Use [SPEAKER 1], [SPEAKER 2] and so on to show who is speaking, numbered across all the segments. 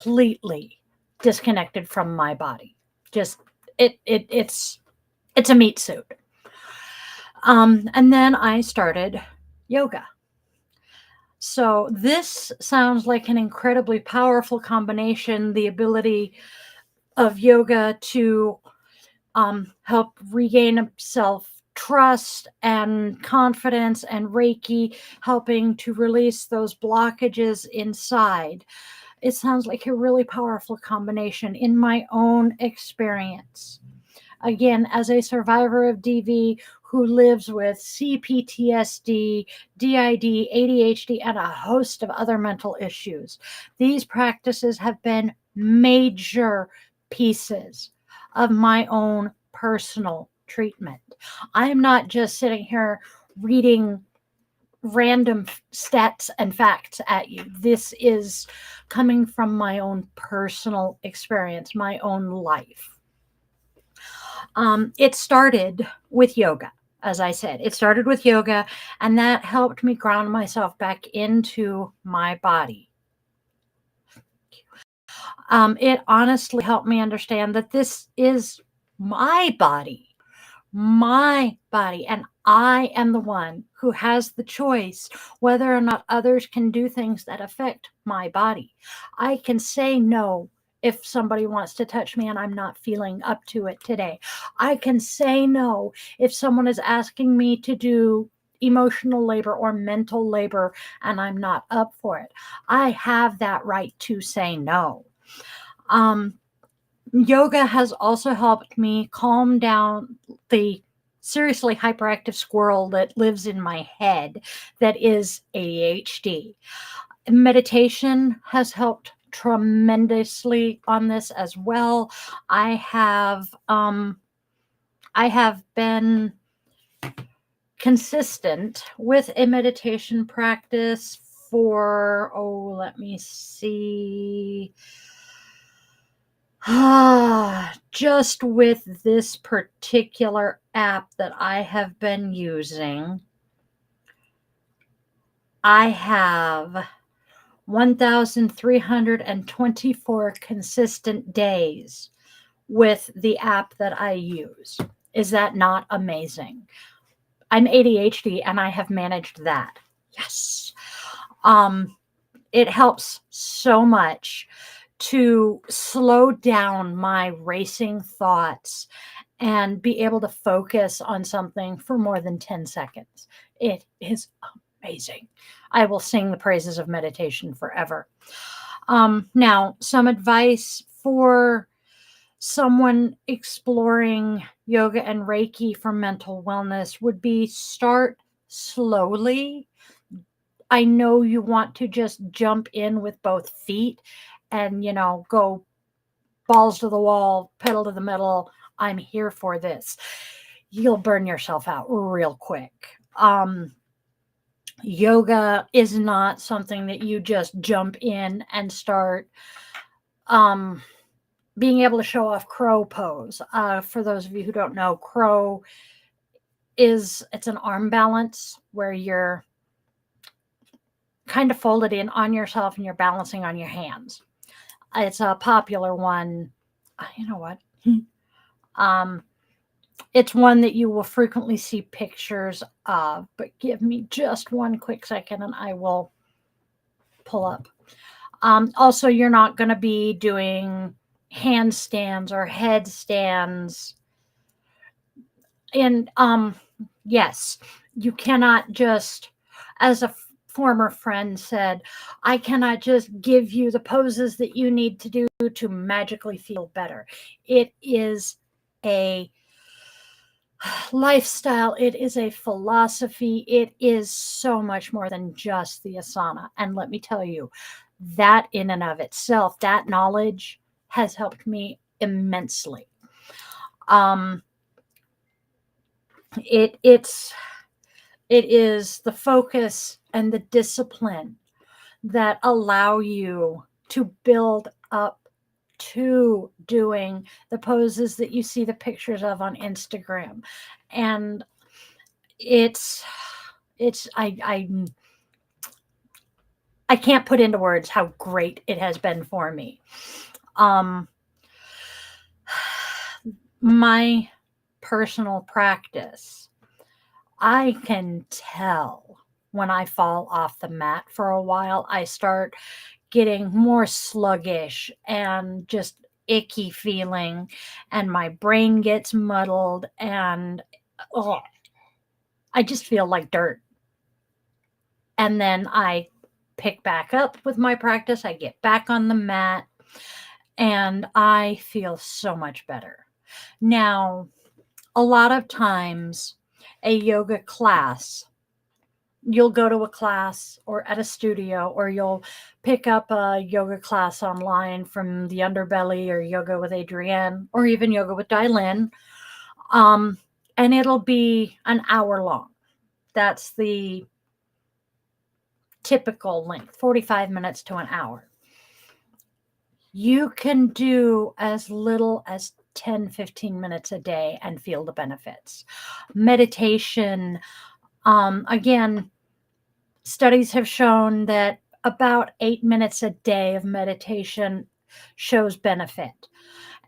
[SPEAKER 1] completely disconnected from my body. Just it's a meat suit. And then I started yoga. So this sounds like an incredibly powerful combination, the ability of yoga to help regain self trust and confidence, and Reiki helping to release those blockages inside. It sounds like a really powerful combination in my own experience. Again, as a survivor of DV who lives with CPTSD, DID, ADHD, and a host of other mental issues, these practices have been major pieces of my own personal treatment. I am not just sitting here reading random stats and facts at you. This is coming from my own personal experience, my own life. It started with yoga. As I said, it started with yoga, and that helped me ground myself back into my body. It honestly helped me understand that this is my body, and I am the one who has the choice whether or not others can do things that affect my body. I can say no if somebody wants to touch me and I'm not feeling up to it today. I can say no if someone is asking me to do emotional labor or mental labor and I'm not up for it. I have that right to say no. Yoga has also helped me calm down the seriously hyperactive squirrel that lives in my head that is ADHD. Meditation has helped tremendously on this as well. I have been consistent with a meditation practice for, let me see, just with this particular app that I have been using, I have 1,324 consistent days with the app that I use. Is that not amazing? I'm ADHD and I have managed that. Yes. It helps so much to slow down my racing thoughts and be able to focus on something for more than 10 seconds. It is amazing. I will sing the praises of meditation forever. Now, some advice for someone exploring yoga and Reiki for mental wellness would be start slowly. I know you want to just jump in with both feet and, go balls to the wall, pedal to the metal. I'm here for this. You'll burn yourself out real quick. Yoga is not something that you just jump in and start being able to show off crow pose. For those of you who don't know, crow it's an arm balance where you're kind of folded in on yourself and you're balancing on your hands. It's a popular one. You know what? It's one that you will frequently see pictures of, but give me just one quick second and I will pull up. Also, you're not going to be doing handstands or headstands. And yes, you cannot just, as a former friend said, I cannot just give you the poses that you need to do to magically feel better. It is a lifestyle. It is a philosophy. It is so much more than just the asana. And let me tell you, that in and of itself, that knowledge has helped me immensely. It is the focus and the discipline that allow you to build up to doing the poses that you see the pictures of on Instagram. And I I can't put into words how great it has been for me. Um, my personal practice, I can tell when I fall off the mat for a while. I start getting more sluggish and just icky feeling, and my brain gets muddled, and ugh, I just feel like dirt. And then I pick back up with my practice. I get back on the mat and I feel so much better. Now, a lot of times, a yoga class, you'll go to a class or at a studio, or you'll pick up a yoga class online from the Underbelly or Yoga with Adrienne or even Yoga with Dylan. Um, and it'll be an hour long. That's the typical length, 45 minutes to an hour. You can do as little as 10, 15 minutes a day and feel the benefits. Meditation, again, studies have shown that about 8 minutes a day of meditation shows benefit.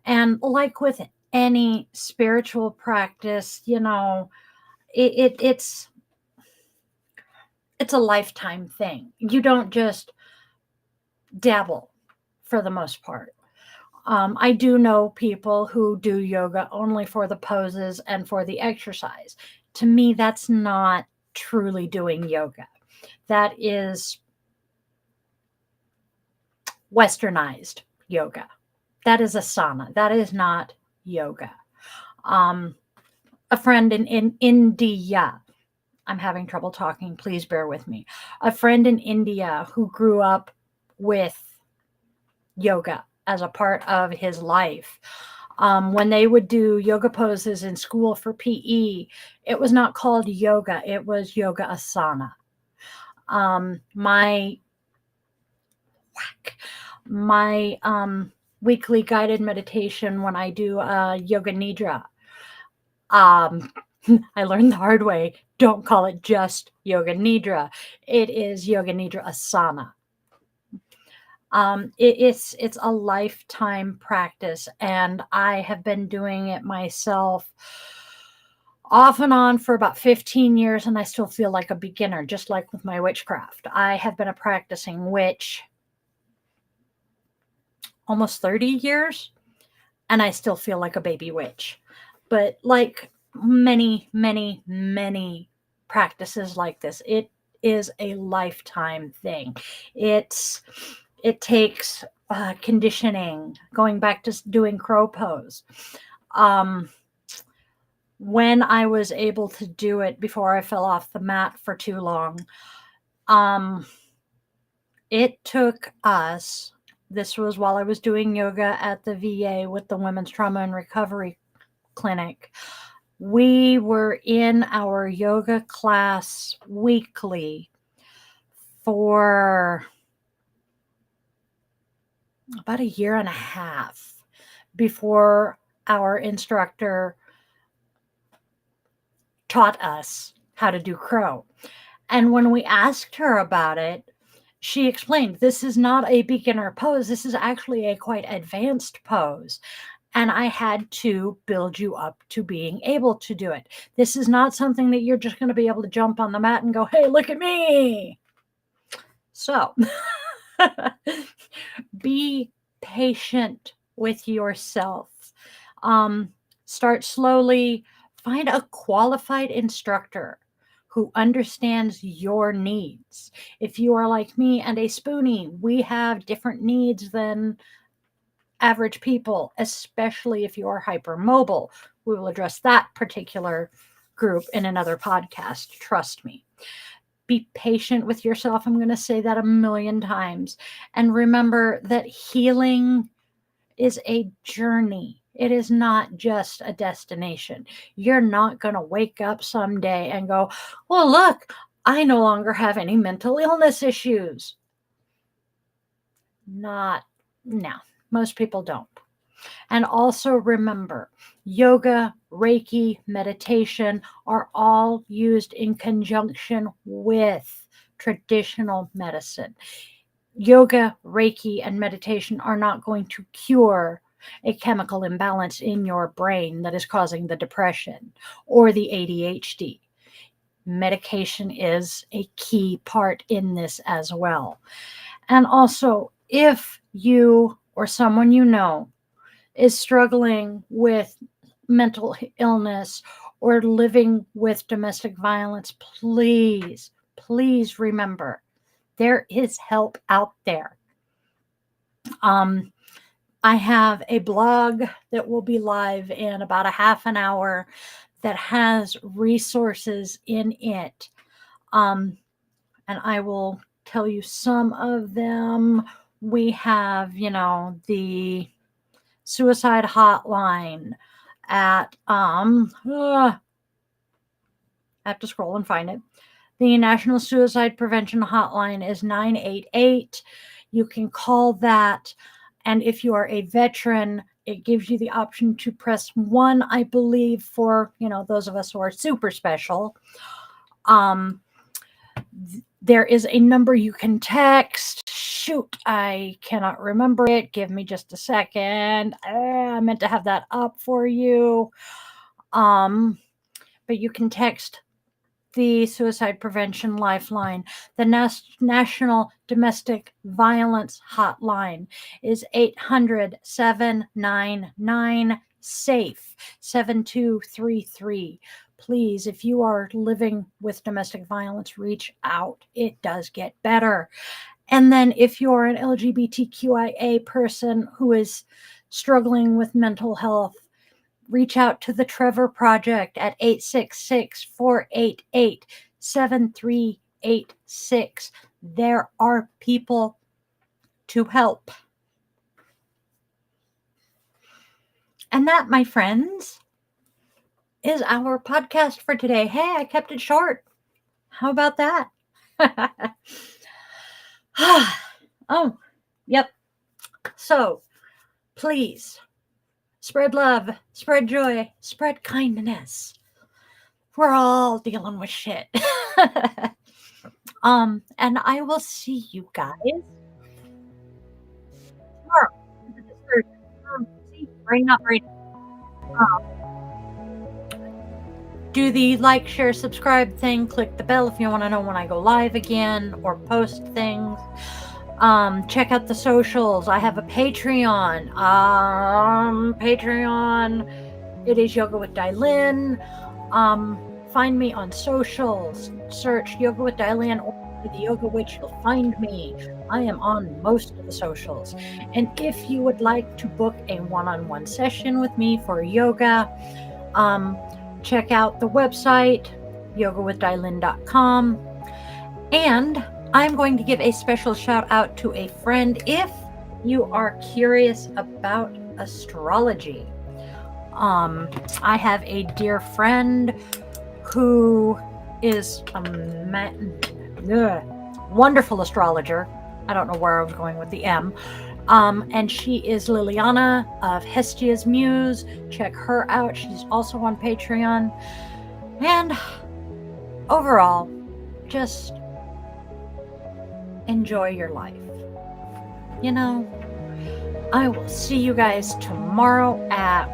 [SPEAKER 1] And like with any spiritual practice, it's a lifetime thing. You don't just dabble for the most part. I do know people who do yoga only for the poses and for the exercise. To me, that's not truly doing yoga. That is westernized yoga. That is asana. That is not yoga. Um, a friend in India, I'm having trouble talking, please bear with me. A friend in India who grew up with yoga as a part of his life. When they would do yoga poses in school for PE, it was not called yoga, it was yoga asana. My weekly guided meditation when I do yoga nidra, um, I learned the hard way. Don't call it just yoga nidra. It is yoga nidra asana. It's a lifetime practice, and I have been doing it myself off and on for about 15 years, and I still feel like a beginner, just like with my witchcraft. I have been a practicing witch almost 30 years, and I still feel like a baby witch. But like many, many, many practices like this, it is a lifetime thing. It takes conditioning, going back to doing crow pose. When I was able to do it before I fell off the mat for too long, it took us, this was while I was doing yoga at the VA with the Women's Trauma and Recovery Clinic. We were in our yoga class weekly for about a year and a half before our instructor taught us how to do crow. And when we asked her about it, she explained, this is not a beginner pose. This is actually a quite advanced pose. And I had to build you up to being able to do it. This is not something that you're just going to be able to jump on the mat and go, hey, look at me. So be patient with yourself. Start slowly. Find a qualified instructor who understands your needs. If you are like me and a spoonie, we have different needs than average people, especially if you are hypermobile. We will address that particular group in another podcast. Trust me. Be patient with yourself. I'm going to say that a million times. And remember that healing is a journey. It is not just a destination. You're not going to wake up someday and go, well, look, I no longer have any mental illness issues. No, most people don't. And also remember, yoga, Reiki, meditation are all used in conjunction with traditional medicine. Yoga, Reiki, and meditation are not going to cure a chemical imbalance in your brain that is causing the depression or the ADHD. Medication is a key part in this as well. And also, if you or someone you know is struggling with mental illness or living with domestic violence, please, please remember there is help out there. I have a blog that will be live in about a half an hour that has resources in it. And I will tell you some of them. We have, the suicide hotline at, I have to scroll and find it. The National Suicide Prevention Hotline is 988. You can call that. And if you are a veteran, it gives you the option to press 1, I believe, for, those of us who are super special. There is a number you can text. Shoot, I cannot remember it. Give me just a second. I meant to have that up for you. But you can text the Suicide Prevention Lifeline. The National Domestic Violence Hotline is 800-799-SAFE 7233. Please, if you are living with domestic violence, reach out. It does get better. And then if you're an LGBTQIA person who is struggling with mental health, reach out to the Trevor Project at 866-488-7386. There are people to help. And that, my friends, is our podcast for today. Hey, I kept it short. How about that? Oh, yep. So, please, spread love, spread joy, spread kindness. We're all dealing with shit. And I will see you guys tomorrow. See, brain up, brain. Do the like, share, subscribe thing. Click the bell if you want to know when I go live again or post things. Check out the socials. I have a Patreon. It is Yoga with Dylin. Find me on socials. Search Yoga with Dylin or the Yoga Witch. You'll find me. I am on most of the socials. And if you would like to book a one-on-one session with me for yoga, check out the website, yogawithdylin.com. And I'm going to give a special shout out to a friend if you are curious about astrology. I have a dear friend who is a wonderful astrologer. I don't know where I was going with the M. And she is Liliana of Hestia's Muse. Check her out. She's also on Patreon. And overall, just enjoy your life. I will see you guys tomorrow at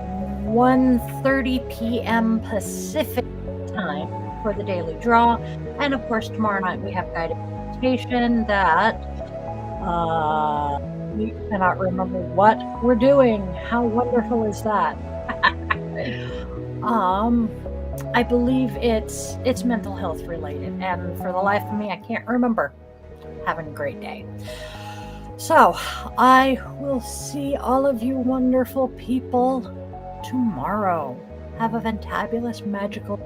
[SPEAKER 1] 1:30 p.m. Pacific time for the daily draw. And of course, tomorrow night we have guided meditation that we cannot remember what we're doing. How wonderful is that? I believe it's mental health related, and for the life of me, I can't remember. Having a great day. So I will see all of you wonderful people tomorrow. Have a fantabulous, magical